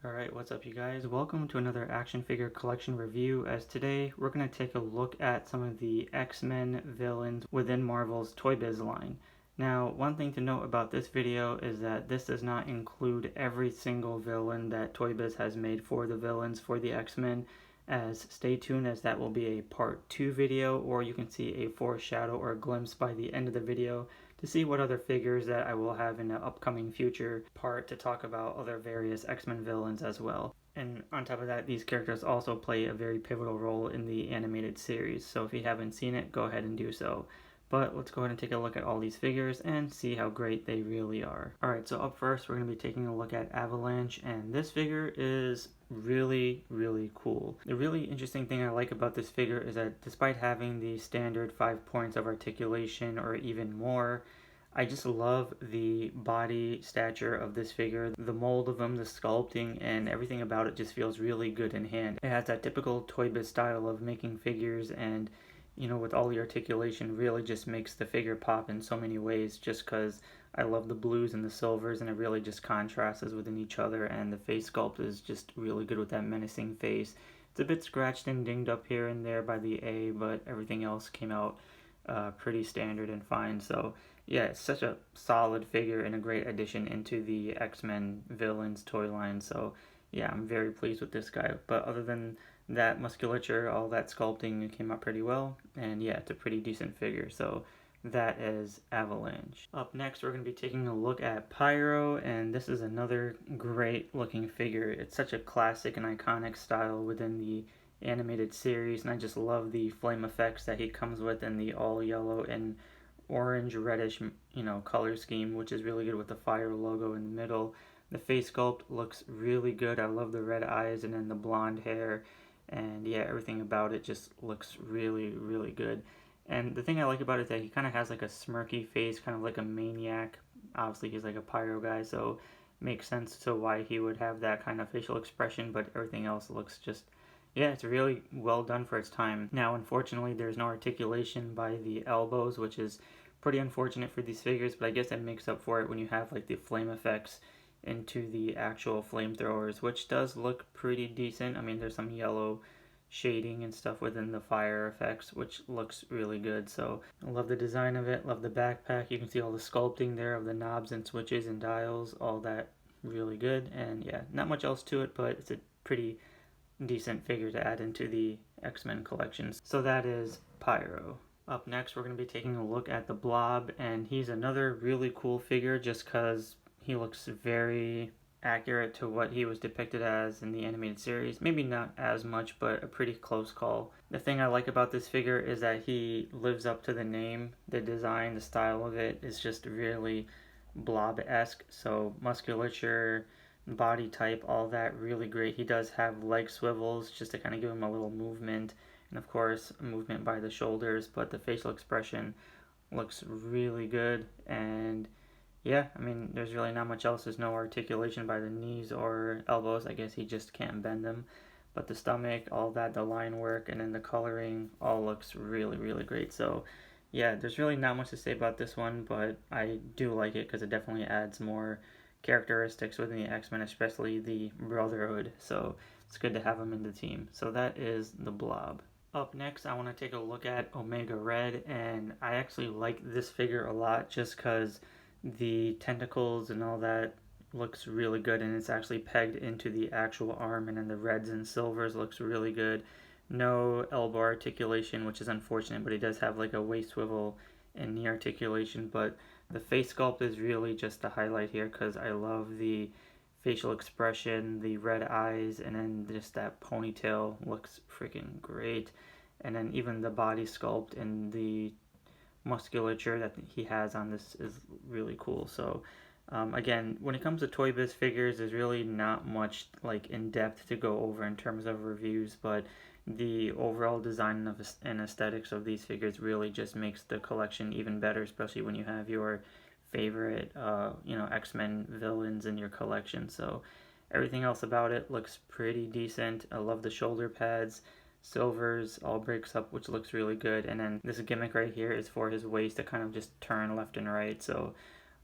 Alright, what's up you guys? Welcome to another action figure collection review, as today we're going to take a look at some of the X-Men villains within Marvel's Toybiz line. Now, one thing to note about this video is that this does not include every single villain that Toybiz has made for the villains for the X-Men, as stay tuned as that will be a part 2 video, or you can see a foreshadow or a glimpse by the end of the video to see what other figures that I will have in the upcoming future part to talk about other various X-Men villains as well. And on top of that, these characters also play a very pivotal role in the animated series, so if you haven't seen it, go ahead and do so. But let's go ahead and take a look at all these figures and see how great they really are. Alright, so up first we're going to be taking a look at Avalanche, and this figure is really cool. The really interesting thing I like about this figure is that despite having the standard 5 points of articulation or even more, I just love the body stature of this figure. The mold of him, the sculpting, and everything about it just feels really good in hand. It has that typical Toybiz style of making figures, and you know, with all the articulation, really just makes the figure pop in so many ways, just because I love the blues and the silvers, and it really just contrasts within each other, and the face sculpt is just really good with that menacing face. It's a bit scratched and dinged up here and there by the A, but everything else came out pretty standard and fine. So yeah, it's such a solid figure and a great addition into the X-Men villains toy line. So yeah, I'm very pleased with this guy. But other than that musculature, all that sculpting came out pretty well, and yeah, it's a pretty decent figure. So that is Avalanche. Up next, we're going to be taking a look at Pyro, and this is another great looking figure. It's such a classic and iconic style within the animated series, and I just love the flame effects that he comes with, and the all yellow and orange reddish, you know, color scheme, which is really good with the fire logo in the middle. The face sculpt looks really good. I love the red eyes and then the blonde hair, and yeah, everything about it just looks really good. And the thing I like about it is that he kind of has like a smirky face, kind of like a maniac. Obviously he's like a pyro guy, so it makes sense to why he would have that kind of facial expression, but everything else looks just, yeah, it's really well done for its time. Now, unfortunately, there's no articulation by the elbows, which is pretty unfortunate for these figures, but I guess that makes up for it when you have like the flame effects into the actual flamethrowers, which does look pretty decent. I mean, there's some yellow shading and stuff within the fire effects, which looks really good. So I love the design of it, love the backpack. You can see all the sculpting there of the knobs and switches and dials, all that really good. And yeah, not much else to it, but it's a pretty decent figure to add into the X-Men collections. So that is Pyro. Up next, we're going to be taking a look at the Blob, and he's another really cool figure just because he looks very accurate to what he was depicted as in the animated series. Maybe not as much, but a pretty close call. The thing I like about this figure is that he lives up to the name. The design, the style of it is just really Blob-esque. So musculature, body type, all that really great. He does have leg swivels just to kind of give him a little movement, and of course movement by the shoulders, but the facial expression looks really good. And yeah, I mean, there's really not much else. There's no articulation by the knees or elbows. I guess he just can't bend them. But the stomach, all that, the line work, and then the coloring all looks really great. So yeah, there's really not much to say about this one, but I do like it because it definitely adds more characteristics within the X-Men, especially the Brotherhood. So it's good to have them in the team. So that is the Blob. Up next, I want to take a look at Omega Red, and I actually like this figure a lot just because the tentacles and all that looks really good, and it's actually pegged into the actual arm, and then the reds and silvers looks really good. No elbow articulation, which is unfortunate, but he does have like a waist swivel and knee articulation. But the face sculpt is really just the highlight here because I love the facial expression, the red eyes, and then just that ponytail looks freaking great. And then even the body sculpt and the musculature that he has on this is really cool. So again, when it comes to Toybiz figures, there's really not much like in depth to go over in terms of reviews, but the overall design of and aesthetics of these figures really just makes the collection even better, especially when you have your favorite you know, X-Men villains in your collection. So everything else about it looks pretty decent. I love the shoulder pads. Silvers all breaks up, which looks really good. And then this gimmick right here is for his waist to kind of just turn left and right. So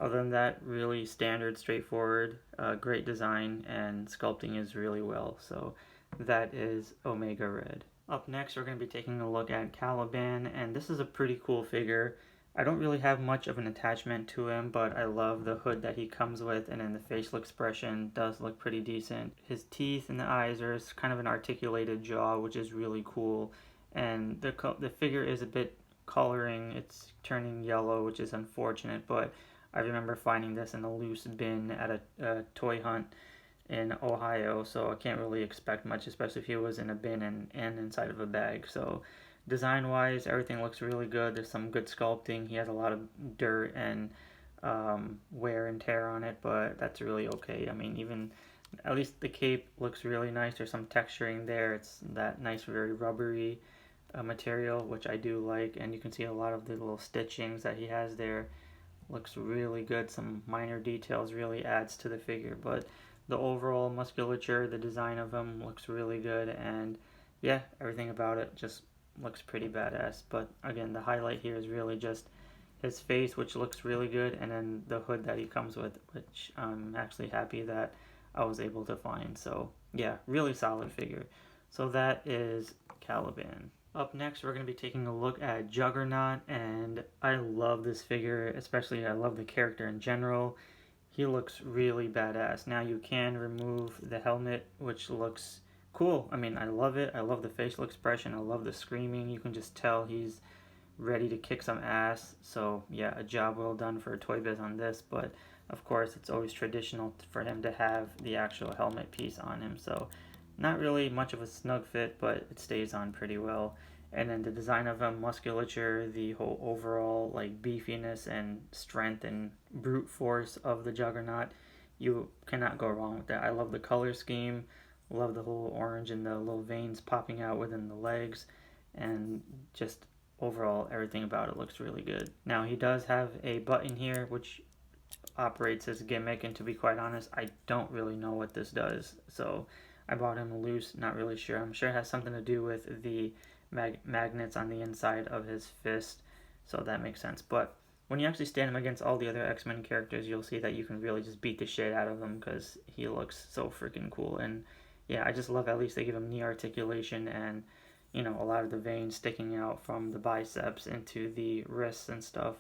Other than that, really standard, straightforward, great design, and sculpting is really well. So that is Omega Red. Up next, we're going to be taking a look at Caliban, and this is a pretty cool figure. I don't really have much of an attachment to him, but I love the hood that he comes with, and then the facial expression does look pretty decent. His teeth and the eyes are kind of an articulated jaw, which is really cool, and the figure is a bit coloring. It's turning yellow, which is unfortunate, but I remember finding this in a loose bin at a toy hunt in Ohio, so I can't really expect much, especially if he was in a bin and inside of a bag. So design wise, everything looks really good. There's some good sculpting. He has a lot of dirt and wear and tear on it, but that's really okay. I mean, even at least the cape looks really nice. There's some texturing there. It's that nice, very rubbery material, which I do like, and you can see a lot of the little stitchings that he has there. Looks really good. Some minor details really adds to the figure, but the overall musculature, the design of him looks really good, and yeah, everything about it just looks pretty badass. But again, the highlight here is really just his face, which looks really good, and then the hood that he comes with, which I'm actually happy that I was able to find. So yeah, really solid figure. So that is Caliban. Up next, we're going to be taking a look at Juggernaut, and I love this figure, especially I love the character in general. He looks really badass. Now you can remove the helmet, which looks cool. I mean, I love it. I love the facial expression. I love the screaming. You can just tell he's ready to kick some ass. So yeah, a job well done for Toybiz on this, but of course it's always traditional for him to have the actual helmet piece on him. So not really much of a snug fit, but it stays on pretty well. And then the design of him, musculature, the whole overall like beefiness and strength and brute force of the Juggernaut, you cannot go wrong with that. I love the color scheme, love the whole orange and the little veins popping out within the legs, and just overall everything about it looks really good. Now he does have a button here which operates his gimmick, and to be quite honest, I don't really know what this does. So I bought him loose, not really sure. I'm sure it has something to do with the magnets on the inside of his fist, so that makes sense. But when you actually stand him against all the other X-Men characters, you'll see that you can really just beat the shit out of him because he looks so freaking cool. And yeah, I just love at least they give him knee articulation and, you know, a lot of the veins sticking out from the biceps into the wrists and stuff.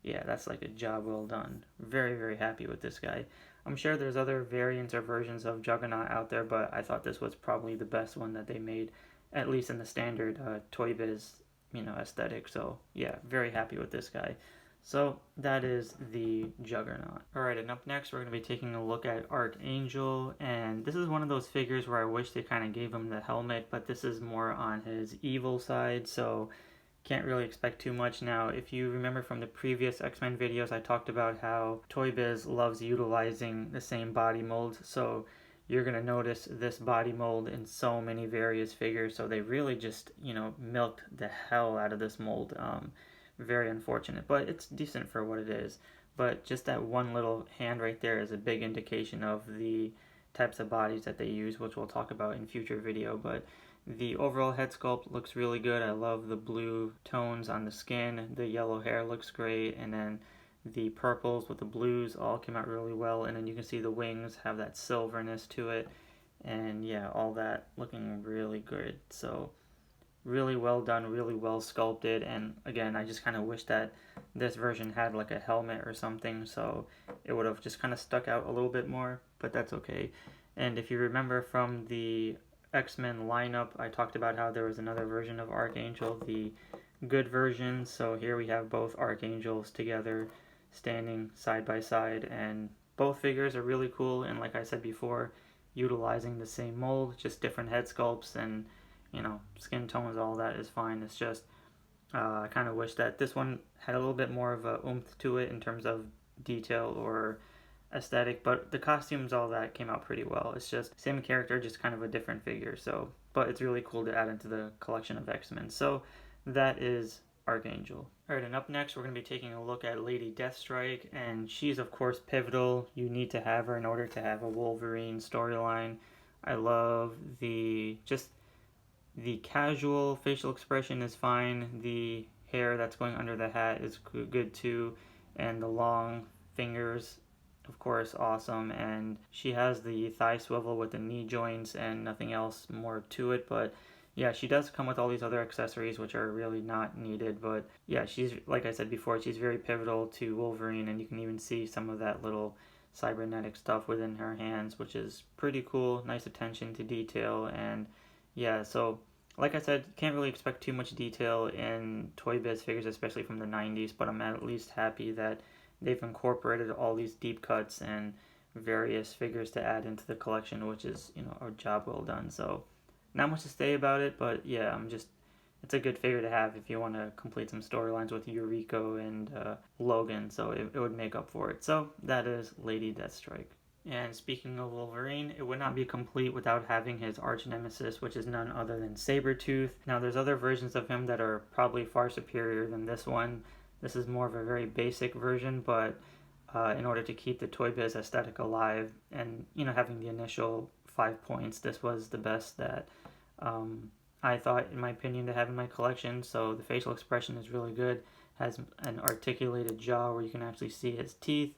Yeah, that's like a job well done. Very, very happy with this guy. I'm sure there's other variants or versions of Juggernaut out there, but I thought this was probably the best one that they made, at least in the standard Toybiz, you know, aesthetic. So yeah, very happy with this guy. So that is the Juggernaut. Alright, and up next we're going to be taking a look at Archangel, and this is one of those figures where I wish they kind of gave him the helmet, but this is more on his evil side, so can't really expect too much. Now, if you remember from the previous X-Men videos, I talked about how Toybiz loves utilizing the same body mold, so you're going to notice this body mold in so many various figures, so they really just, you know, milked the hell out of this mold. Very unfortunate, but it's decent for what it is. But just that one little hand right there is a big indication of the types of bodies that they use, which we'll talk about in future video. But the overall head sculpt looks really good. I love the blue tones on the skin. The yellow hair looks great, and then the purples with the blues all came out really well. And then you can see the wings have that silverness to it, and yeah, all that looking really good. So really well done, really well sculpted. And again, I just kind of wish that this version had like a helmet or something, so it would have just kind of stuck out a little bit more, but that's okay. And if you remember from the X-Men lineup, I talked about how there was another version of Archangel, the good version. So here we have both Archangels together standing side by side, and both figures are really cool, and like I said before, utilizing the same mold, just different head sculpts, and you know, skin tones, all that is fine. It's just I kind of wish that this one had a little bit more of a oomph to it in terms of detail or aesthetic, but the costumes, all that came out pretty well. It's just same character, just kind of a different figure. So, but it's really cool to add into the collection of X-Men. So that is Archangel. Alright, and up next we're going to be taking a look at Lady Deathstrike, and she's of course pivotal. You need to have her in order to have a Wolverine storyline. I love the casual facial expression is fine. The hair that's going under the hat is good too, and the long fingers, of course, awesome. And she has the thigh swivel with the knee joints and nothing else more to it. But yeah, she does come with all these other accessories which are really not needed. But yeah, she's, like I said before, she's very pivotal to Wolverine, and you can even see some of that little cybernetic stuff within her hands, which is pretty cool. Nice attention to detail. And yeah, so like I said, can't really expect too much detail in Toybiz figures, especially from the 90s, but I'm at least happy that they've incorporated all these deep cuts and various figures to add into the collection, which is, a job well done. So not much to say about it, but yeah, it's a good figure to have if you want to complete some storylines with Yuriko and Logan, so it would make up for it. So that is Lady Deathstrike. And speaking of Wolverine, it would not be complete without having his arch nemesis, which is none other than Sabertooth. Now, there's other versions of him that are probably far superior than this one. This is more of a very basic version, but in order to keep the Toybiz aesthetic alive and, having the initial 5 points, this was the best that I thought, in my opinion, to have in my collection. So the facial expression is really good. Has an articulated jaw where you can actually see his teeth.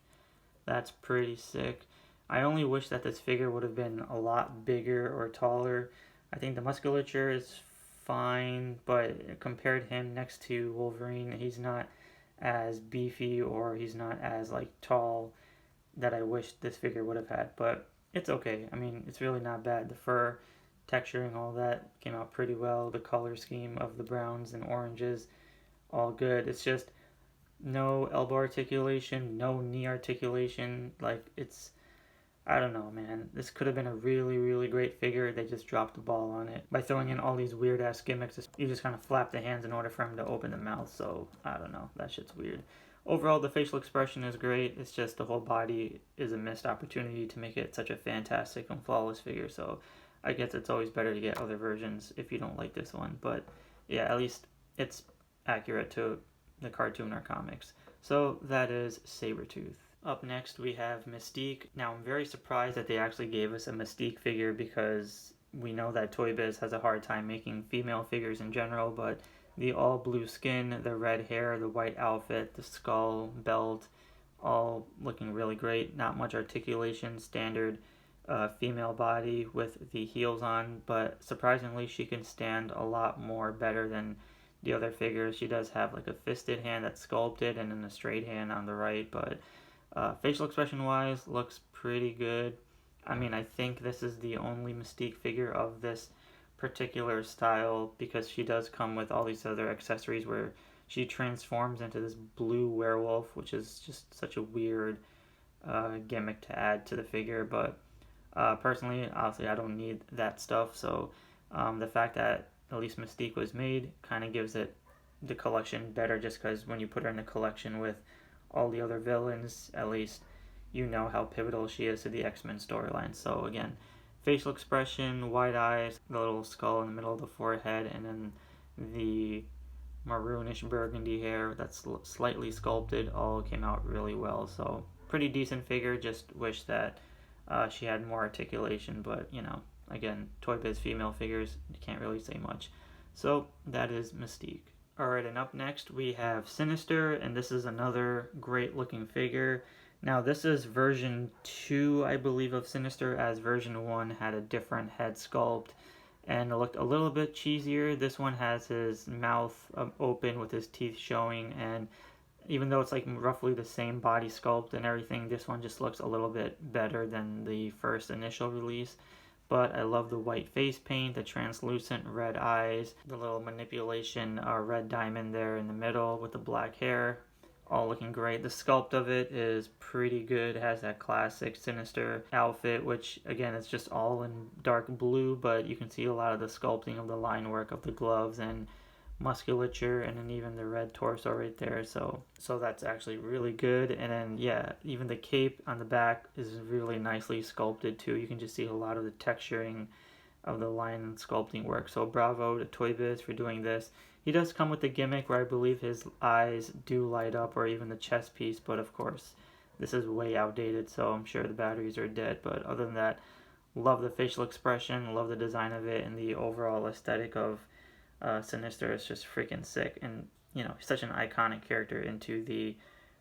That's pretty sick. I only wish that this figure would have been a lot bigger or taller. I think the musculature is fine, but compared him next to Wolverine, he's not as beefy or he's not as tall that I wish this figure would have had. But it's okay. I mean, it's really not bad. The fur texturing, all that came out pretty well. The color scheme of the browns and oranges, all good. It's just no elbow articulation, no knee articulation. I don't know, man. This could have been a really, really great figure. They just dropped the ball on it by throwing in all these weird-ass gimmicks. You just kind of flap the hands in order for him to open the mouth, so I don't know. That shit's weird. Overall, the facial expression is great. It's just the whole body is a missed opportunity to make it such a fantastic and flawless figure, so I guess it's always better to get other versions if you don't like this one. But yeah, at least it's accurate to the cartoon or comics. So that is Sabertooth. Up next, we have Mystique. Now, I'm very surprised that they actually gave us a Mystique figure because we know that Toybiz has a hard time making female figures in general, but the all blue skin, the red hair, the white outfit, the skull, belt, all looking really great. Not much articulation, standard female body with the heels on, but surprisingly, she can stand a lot more better than the other figures. She does have a fisted hand that's sculpted and then a straight hand on the right, but facial expression wise, looks pretty good. I mean, I think this is the only Mystique figure of this particular style because she does come with all these other accessories where she transforms into this blue werewolf, which is just such a weird gimmick to add to the figure. But personally, obviously, I don't need that stuff. So the fact that at least Mystique was made kind of gives it the collection better, just because when you put her in the collection with all the other villains, at least you know how pivotal she is to the X-Men storyline. So again, facial expression, wide eyes, the little skull in the middle of the forehead, and then the maroonish burgundy hair that's slightly sculpted, all came out really well. So pretty decent figure. Just wish that she had more articulation, but again, Toybiz female figures, you can't really say much. So that is Mystique. Alright, and up next we have Sinister, and this is another great looking figure. Now this is version 2, I believe, of Sinister, as version 1 had a different head sculpt and it looked a little bit cheesier. This one has his mouth open with his teeth showing, and even though it's roughly the same body sculpt and everything, this one just looks a little bit better than the first initial release. But I love the white face paint, the translucent red eyes, the little manipulation red diamond there in the middle with the black hair. All looking great. The sculpt of it is pretty good. It has that classic Sinister outfit, which again is just all in dark blue, but you can see a lot of the sculpting of the line work of the gloves and musculature, and then even the red torso right there, so that's actually really good. And then yeah, even the cape on the back is really nicely sculpted too. You can just see a lot of the texturing of the line and sculpting work, so bravo to Toybiz for doing this. He does come with the gimmick where I believe his eyes do light up, or even the chest piece, but of course this is way outdated, so I'm sure the batteries are dead. But other than that, love the facial expression, love the design of it, and the overall aesthetic of Sinister is just freaking sick. And he's such an iconic character into the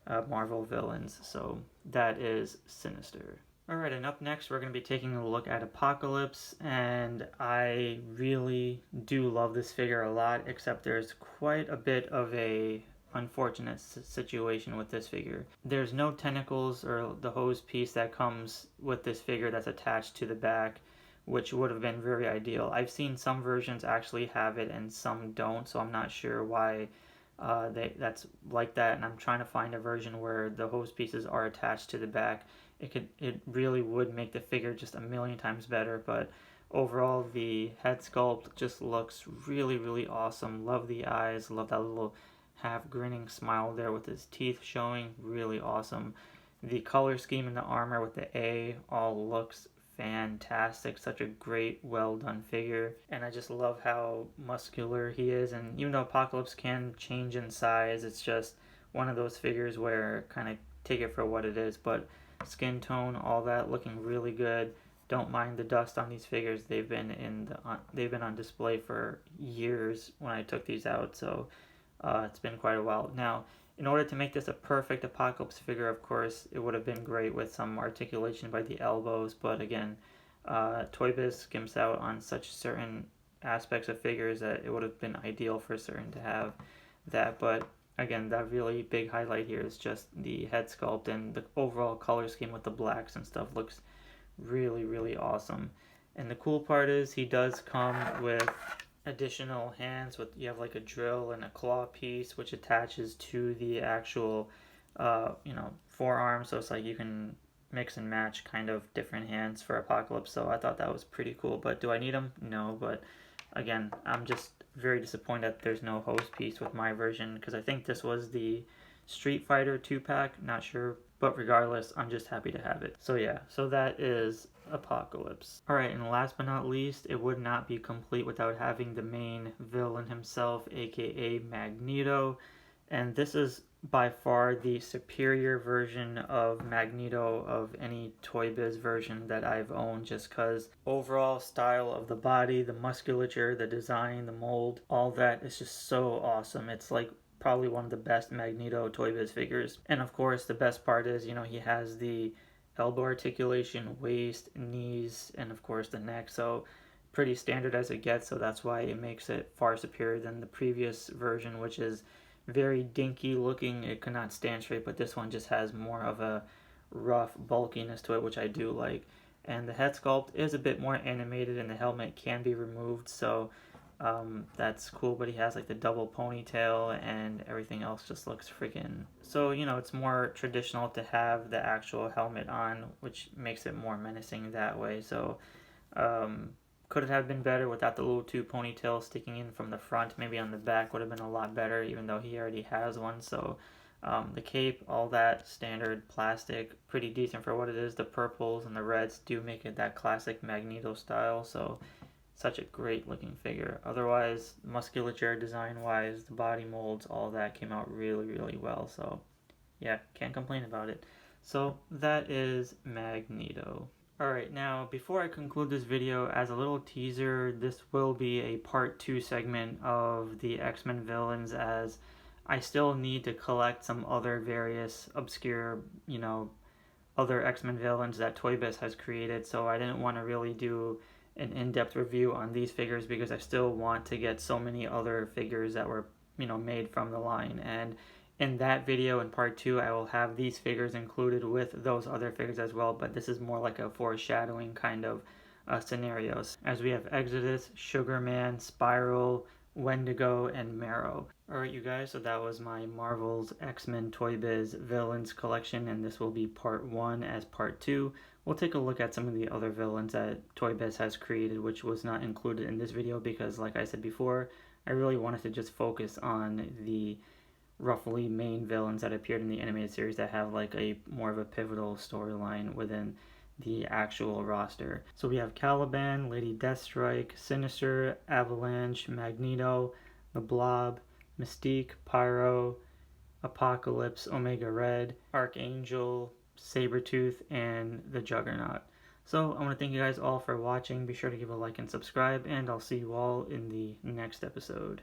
Marvel villains. So that is Sinister. Alright, and up next we're going to be taking a look at Apocalypse, and I really do love this figure a lot, except there's quite a bit of a unfortunate situation with this figure. There's no tentacles or the hose piece that comes with this figure that's attached to the back, which would have been very ideal. I've seen some versions actually have it and some don't, so I'm not sure why that's like that, and I'm trying to find a version where the hose pieces are attached to the back. It really would make the figure just a million times better, but overall the head sculpt just looks really awesome. Love the eyes, love that little half grinning smile there with his teeth showing, really awesome. The color scheme in the armor with the A all looks fantastic. Such a great, well done figure, and I just love how muscular he is. And even though Apocalypse can change in size, it's just one of those figures where kind of take it for what it is. But skin tone, all that, looking really good. Don't mind the dust on these figures. They've been on display for years when I took these out, so it's been quite a while. Now, in order to make this a perfect Apocalypse figure, of course, it would have been great with some articulation by the elbows, but again, Toybiz skimps out on such certain aspects of figures that it would have been ideal for certain to have that. But again, that really big highlight here is just the head sculpt, and the overall color scheme with the blacks and stuff looks really awesome. And the cool part is he does come with additional hands. With you have like a drill and a claw piece which attaches to the actual forearm, so it's like you can mix and match kind of different hands for Apocalypse. So I thought that was pretty cool. But do I need them? No. But again, I'm just very disappointed that there's no hose piece with my version, because I think this was the Street Fighter 2-pack, not sure, but regardless, I'm just happy to have it. So yeah, so that is Apocalypse. Alright, and last but not least, it would not be complete without having the main villain himself, aka Magneto. And this is by far the superior version of Magneto of any Toybiz version that I've owned, just because overall style of the body, the musculature, the design, the mold, all that is just so awesome. It's like probably one of the best Magneto Toybiz figures. And of course, the best part is, he has the elbow articulation, waist, knees, and of course the neck. So pretty standard as it gets, so that's why it makes it far superior than the previous version, which is very dinky looking. It could not stand straight, but this one just has more of a rough bulkiness to it, which I do like. And the head sculpt is a bit more animated, and the helmet can be removed, so that's cool. But he has like the double ponytail, and everything else just looks freaking, so it's more traditional to have the actual helmet on, which makes it more menacing that way. So could it have been better without the little two ponytails sticking in from the front? Maybe on the back would have been a lot better, even though he already has one. So the cape, all that standard plastic, pretty decent for what it is. The purples and the reds do make it that classic Magneto style, so such a great looking figure. Otherwise, musculature, design wise, the body molds, all that came out really well. So yeah, can't complain about it. So that is Magneto. Alright, now before I conclude this video, as a little teaser, this will be a part 2 segment of the X-Men villains, as I still need to collect some other various obscure, other X-Men villains that Toybiz has created. So I didn't want to really do an in-depth review on these figures, because I still want to get so many other figures that were, made from the line. And in that video, in part 2, I will have these figures included with those other figures as well, but this is more like a foreshadowing kind of scenarios, as we have Exodus, Sugarman, Spiral, Wendigo, and Marrow. Alright you guys, so that was my Marvel's X-Men Toybiz villains collection, and this will be part 1. As part 2, we'll take a look at some of the other villains that Toybiz has created, which was not included in this video because, like I said before, I really wanted to just focus on the roughly main villains that appeared in the animated series that have like a more of a pivotal storyline within the actual roster. So we have Caliban, Lady Deathstrike, Sinister, Avalanche, Magneto, the Blob, Mystique, Pyro, Apocalypse, Omega Red, Archangel, Sabertooth, and the Juggernaut. So I want to thank you guys all for watching. Be sure to give a like and subscribe, and I'll see you all in the next episode.